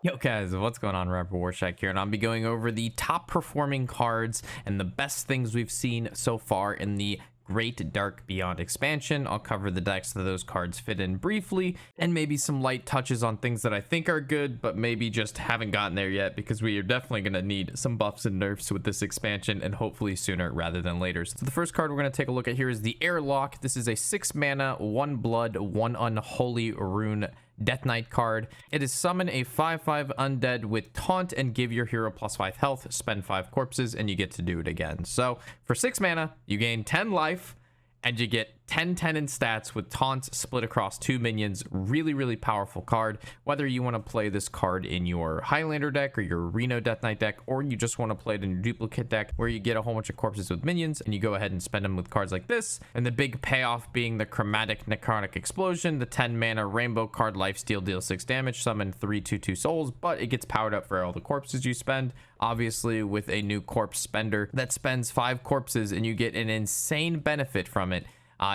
Yo guys, what's going on? Rapper Warshack here, and I'll be going over the top performing cards and the best things we've seen so far in the Great Dark Beyond expansion. I'll cover the decks that those cards fit in briefly, and maybe some light touches on things that I think are good, but maybe just haven't gotten there yet, because we are definitely going to need some buffs and nerfs with this expansion, and hopefully sooner rather than later. So the first card we're going to take a look at here is the Airlock. This is a 6 mana, 1 blood, 1 unholy rune Death Knight card. It is summon a 5/5 undead with taunt and give your hero +5 health, spend 5 corpses, and you get to do it again. So for 6 mana, you gain 10 life and you get 10/10 in stats with taunt split across 2 minions. Really powerful card. Whether you want to play this card in your Highlander deck or your Reno Death Knight deck, or you just want to play it in your duplicate deck where you get a whole bunch of corpses with minions and you go ahead and spend them with cards like this. And the big payoff being the Chromatic Necrotic Explosion, the 10 mana rainbow card, lifesteal, deal 6 damage, summon 3/2/2 souls, but it gets powered up for all the corpses you spend. Obviously with a new corpse spender that spends 5 corpses and you get an insane benefit from it.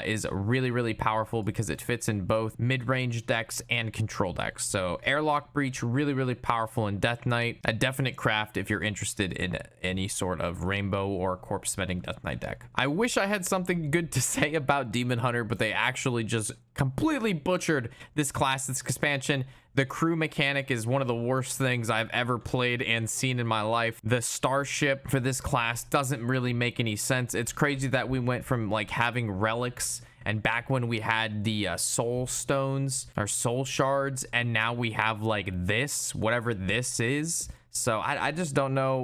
Is really powerful because it fits in both mid-range decks and control decks. So Airlock Breach, really powerful in Death Knight. A definite craft if you're interested in any sort of rainbow or corpse spending Death Knight deck. I wish I had something good to say about Demon Hunter, but they actually just completely butchered this class, this expansion. The crew mechanic is one of the worst things I've ever played and seen in my life. The Starship for this class doesn't really make any sense. It's crazy that we went from like having relics and back when we had the soul stones or soul shards, and now we have like this, whatever this is. So I just don't know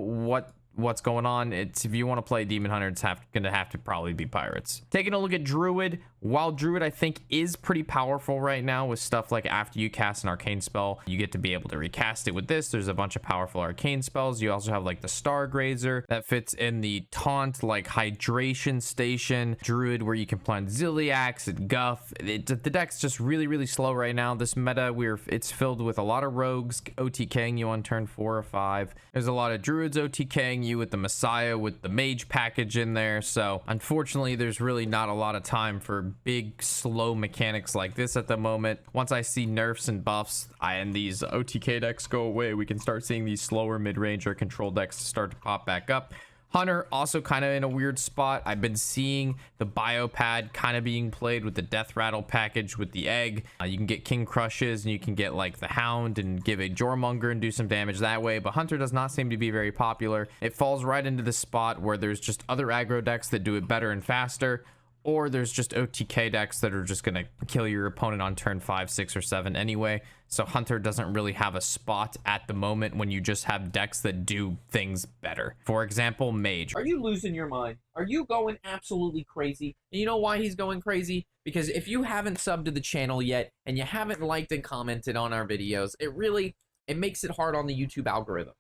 what's going on. It's, if you want to play Demon Hunter, it's gonna have to probably be pirates. Taking a look at Druid. While Druid I think is pretty powerful right now with stuff like after you cast an arcane spell, you get to be able to recast it with this. There's a bunch of powerful arcane spells. You also have like the Stargrazer that fits in the taunt, like Hydration Station. Druid where you can plant Ziliax and Guff. The deck's just really slow right now. This meta, it's filled with a lot of rogues OTKing you on turn 4 or 5. There's a lot of Druids OTKing you with the Messiah, with the Mage package in there. So unfortunately there's really not a lot of time for big slow mechanics like this at the moment. Once I see nerfs and buffs and these OTK decks go away, we can start seeing these slower mid-range or control decks start to pop back up. Hunter also kind of in a weird spot. I've been seeing the Biopad kind of being played with the Death Rattle package with the egg. You can get King Crushes and you can get like the Hound and give a Jormonger and do some damage that way, but Hunter does not seem to be very popular. It falls right into the spot where there's just other aggro decks that do it better and faster, or there's just OTK decks that are just going to kill your opponent on turn 5, 6, or 7 anyway. So Hunter doesn't really have a spot at the moment when you just have decks that do things better. For example, Mage. Are you losing your mind? Are you going absolutely crazy? And you know why he's going crazy? Because if you haven't subbed to the channel yet and you haven't liked and commented on our videos, it makes it hard on the YouTube algorithm.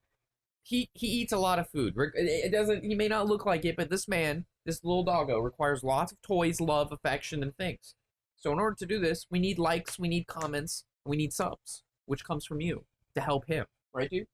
He eats a lot of food. He may not look like it, but this man, this little doggo, requires lots of toys, love, affection, and things. So in order to do this, we need likes, we need comments, we need subs, which comes from you to help him. Right, dude?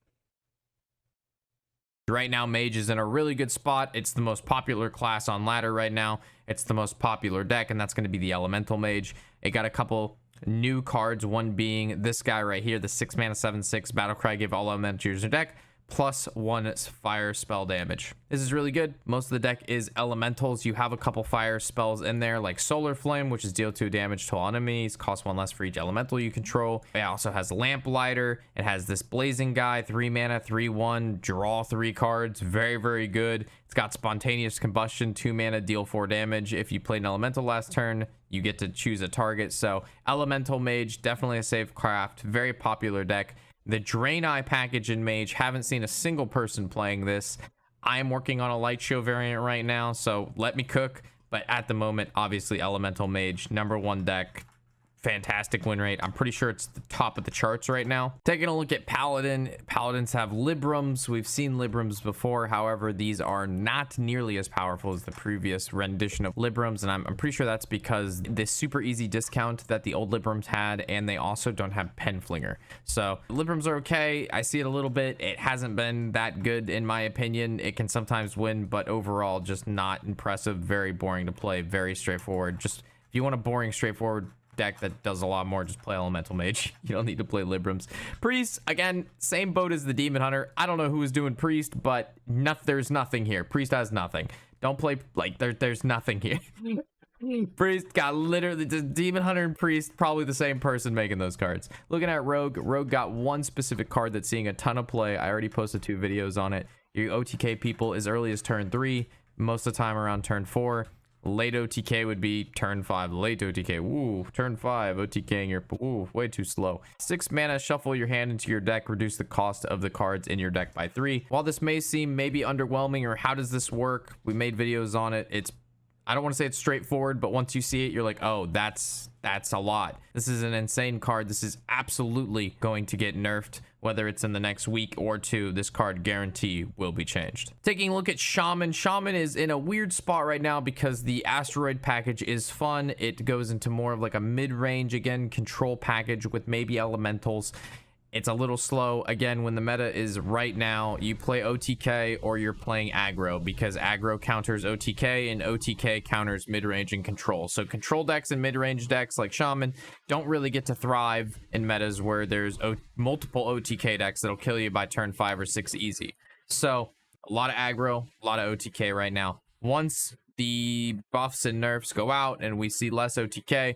Right now, Mage is in a really good spot. It's the most popular class on ladder right now. It's the most popular deck, and that's going to be the Elemental Mage. It got a couple new cards, one being this guy right here, the 6 mana 7/6 Battlecry. Give all elementals in your deck +1 fire spell damage. This is really good. Most of the deck is elementals. You have a couple fire spells in there like Solar Flame, which is deal 2 damage to all enemies, cost 1 less for each elemental you control. It also has Lamplighter. It has this Blazing Guy, 3 mana 3/1, draw 3 cards. Very good. It's got Spontaneous Combustion, 2 mana, deal 4 damage. If you played an elemental last turn, you get to choose a target. So Elemental Mage, definitely a safe craft, very popular deck. The Draenei package in Mage, haven't seen a single person playing this. I am working on a light show variant right now, so let me cook. But at the moment, obviously Elemental Mage, #1 deck. Fantastic win rate. I'm pretty sure it's the top of the charts right now. Taking a look at Paladin. Paladins have Librams. We've seen Librams before. However, these are not nearly as powerful as the previous rendition of Librams, and I'm pretty sure that's because this super easy discount that the old Librams had, and they also don't have Penflinger. So Librams are okay. I see it a little bit. It hasn't been that good in my opinion. It can sometimes win, but overall just not impressive. Very boring to play. Very straightforward. Just if you want a boring, straightforward deck that does a lot more, just play Elemental Mage. You don't need to play Librams. Priest, again, same boat as the Demon Hunter. I don't know who is doing Priest, but there's nothing here. Priest has nothing. Don't play, like, there's nothing here. Priest got literally, the Demon Hunter and Priest, probably the same person making those cards. Looking at Rogue, Rogue got one specific card that's seeing a ton of play. I already posted 2 videos on it. Your OTK people as early as turn 3, most of the time around turn 4. Late OTK would be turn 5. Late OTK, ooh, turn 5, OTKing your, ooh, way too slow. 6 mana, shuffle your hand into your deck, reduce the cost of the cards in your deck by 3. While this may seem maybe underwhelming, or how does this work? We made videos on it. I don't want to say it's straightforward, but once you see it, you're like, oh, that's a lot. This is an insane card. This is absolutely going to get nerfed, whether it's in the next week or 2. This card guarantee will be changed. Taking a look at Shaman. Shaman is in a weird spot right now because the asteroid package is fun. It goes into more of like a mid-range, again, control package with maybe elementals. It's a little slow. Again, when the meta is right now, you play OTK or you're playing aggro, because aggro counters OTK and OTK counters mid-range and control. So control decks and mid-range decks like Shaman don't really get to thrive in metas where there's multiple OTK decks that'll kill you by turn 5 or 6 easy. So a lot of aggro, a lot of OTK right now. Once the buffs and nerfs go out and we see less OTK,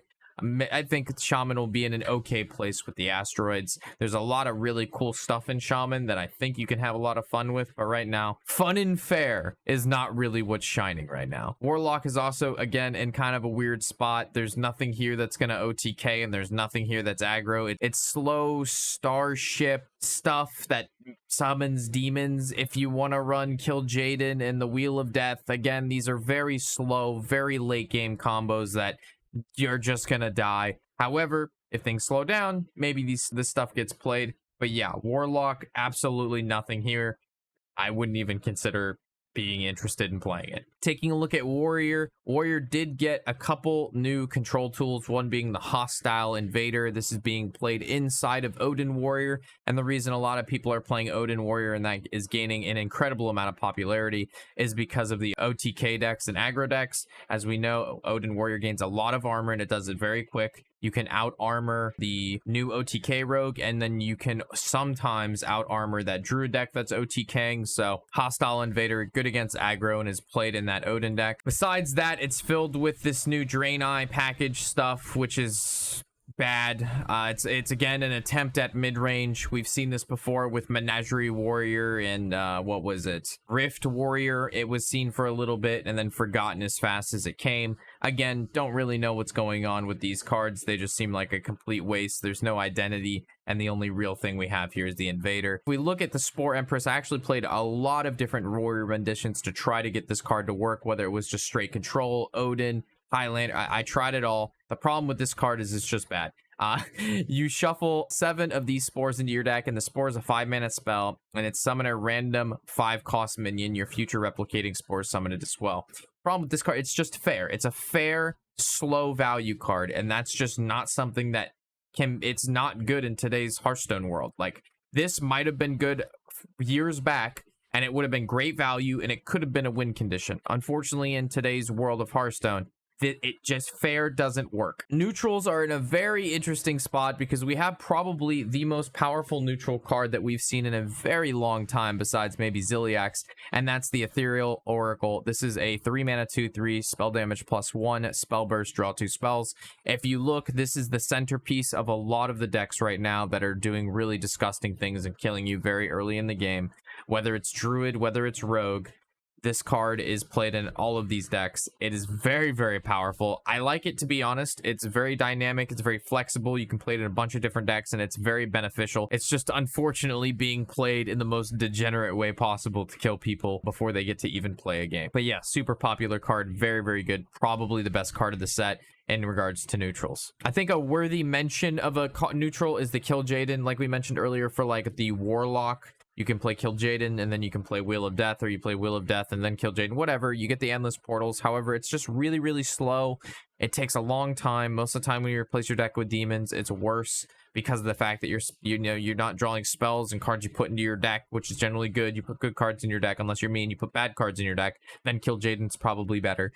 I think Shaman will be in an okay place with the asteroids. There's a lot of really cool stuff in Shaman that I think you can have a lot of fun with, but right now, fun and fair is not really what's shining right now. Warlock is also, again, in kind of a weird spot. There's nothing here that's going to OTK, and there's nothing here that's aggro. It's slow Starship stuff that summons demons. If you want to run Kill Jaden and the Wheel of Death, again, these are very slow, very late game combos that you're just gonna die. However, if things slow down, maybe this stuff gets played. But yeah, Warlock, absolutely nothing here. I wouldn't even consider being interested in playing it. Taking a look at Warrior. Warrior did get a couple new control tools, one being the Hostile Invader. This is being played inside of Odin Warrior, and the reason a lot of people are playing Odin Warrior and that is gaining an incredible amount of popularity is because of the OTK decks and aggro decks. As we know, Odin Warrior gains a lot of armor and it does it very quick. You can out armor the new OTK rogue, and then you can sometimes out armor that Druid deck that's OTKing. So Hostile Invader, good against aggro and is played in that Odin deck. Besides that, it's filled with this new Drain Eye package stuff, which is bad. It's again an attempt at mid-range. We've seen this before with Menagerie Warrior and what was it? Rift Warrior. It was seen for a little bit and then forgotten as fast as it came. Again, don't really know what's going on with these cards. They just seem like a complete waste. There's no identity, and the only real thing we have here is the Invader. If we look at the Spore Empress, I actually played a lot of different Warrior renditions to try to get this card to work, whether it was just straight control, Odin, Highlander. I tried it all. The problem with this card is it's just bad. You shuffle 7 of these spores into your deck, and the spore is a 5-mana spell, and it's summon a random 5-cost minion. Your future replicating spores summon it as well. Problem with this card, it's just fair. It's a fair, slow value card, and that's just not something that it's not good in today's Hearthstone world. Like, this might have been good years back, and it would have been great value, and it could have been a win condition. Unfortunately, in today's world of Hearthstone, it just fair doesn't work. Neutrals are in a very interesting spot because we have probably the most powerful neutral card that we've seen in a very long time, besides maybe Ziliax, and that's the Ethereal Oracle. This is a 3-mana 2/3 spell damage +1 spell burst, draw 2 spells. If you look, this is the centerpiece of a lot of the decks right now that are doing really disgusting things and killing you very early in the game. Whether it's Druid, whether it's Rogue, this card is played in all of these decks. It is very, very powerful. I like it, to be honest. It's very dynamic. It's very flexible. You can play it in a bunch of different decks, and it's very beneficial. It's just unfortunately being played in the most degenerate way possible to kill people before they get to even play a game. But yeah, super popular card. Very, very good. Probably the best card of the set in regards to neutrals. I think a worthy mention of a neutral is the Kill Jaden, like we mentioned earlier, for like the Warlock. You can play Kill Jaden, and then you can play Wheel of Death, or you play Wheel of Death and then Kill Jaden, whatever. You get the endless portals. However, it's just really, really slow. It takes a long time. Most of the time when you replace your deck with demons, it's worse because of the fact that you're not drawing spells and cards you put into your deck, which is generally good. You put good cards in your deck, unless you're me and you put bad cards in your deck, then Kill Jaden's probably better.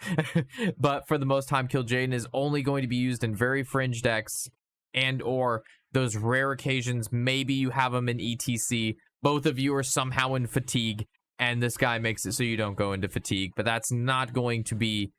But for the most time, Kill Jaden is only going to be used in very fringe decks and or those rare occasions. Maybe you have them in ETC. Both of you are somehow in Fatigue, and this guy makes it so you don't go into Fatigue. But that's not going to be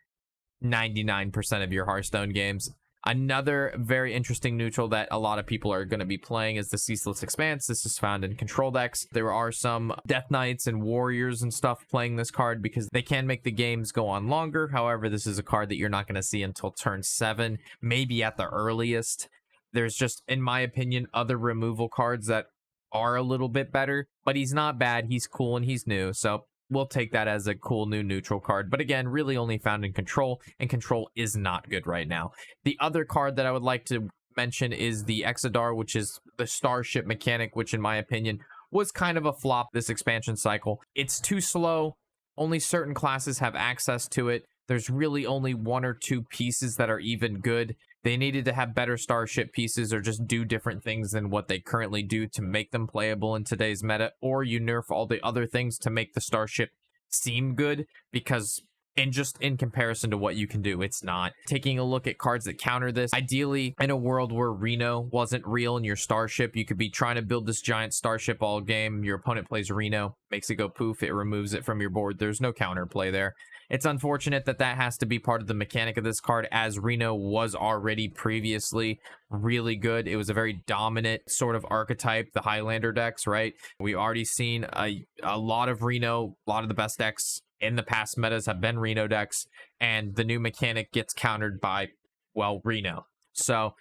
99% of your Hearthstone games. Another very interesting neutral that a lot of people are going to be playing is the Ceaseless Expanse. This is found in control decks. There are some Death Knights and Warriors and stuff playing this card because they can make the games go on longer. However, this is a card that you're not going to see until turn 7, maybe at the earliest. There's just, in my opinion, other removal cards that are a little bit better, but he's not bad. He's cool and he's new. So we'll take that as a cool new neutral card. But again, really only found in control, and control is not good right now. The other card that I would like to mention is the Exodar, which is the Starship mechanic, which in my opinion was kind of a flop this expansion cycle. It's too slow. Only certain classes have access to it. There's really only 1 or 2 pieces that are even good. They needed to have better Starship pieces or just do different things than what they currently do to make them playable in today's meta, or you nerf all the other things to make the Starship seem good, because in comparison to what you can do, it's not. Taking a look at cards that counter this, ideally in a world where Reno wasn't real in your Starship, you could be trying to build this giant Starship all game. Your opponent plays Reno, makes it go poof, it removes it from your board. There's no counterplay there. It's unfortunate that that has to be part of the mechanic of this card, as Reno was already previously really good. It was a very dominant sort of archetype, the Highlander decks, right? We already seen a lot of Reno. A lot of the best decks in the past metas have been Reno decks, and the new mechanic gets countered by, well, Reno. So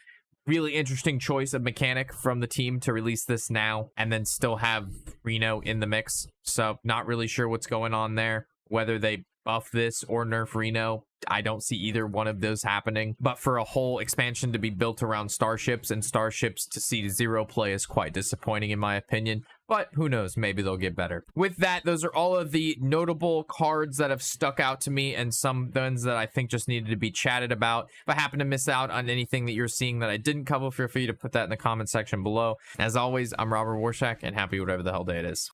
really interesting choice of mechanic from the team to release this now and then still have Reno in the mix. So not really sure what's going on there, whether they buff this or nerf Reno. I don't see either one of those happening, but for a whole expansion to be built around Starships and Starships to see 0 play is quite disappointing in my opinion, but who knows, maybe they'll get better. With that, those are all of the notable cards that have stuck out to me and some ones that I think just needed to be chatted about. If I happen to miss out on anything that you're seeing that I didn't cover, feel free to put that in the comment section below. As always, I'm Robert Warshack, and happy whatever the hell day it is.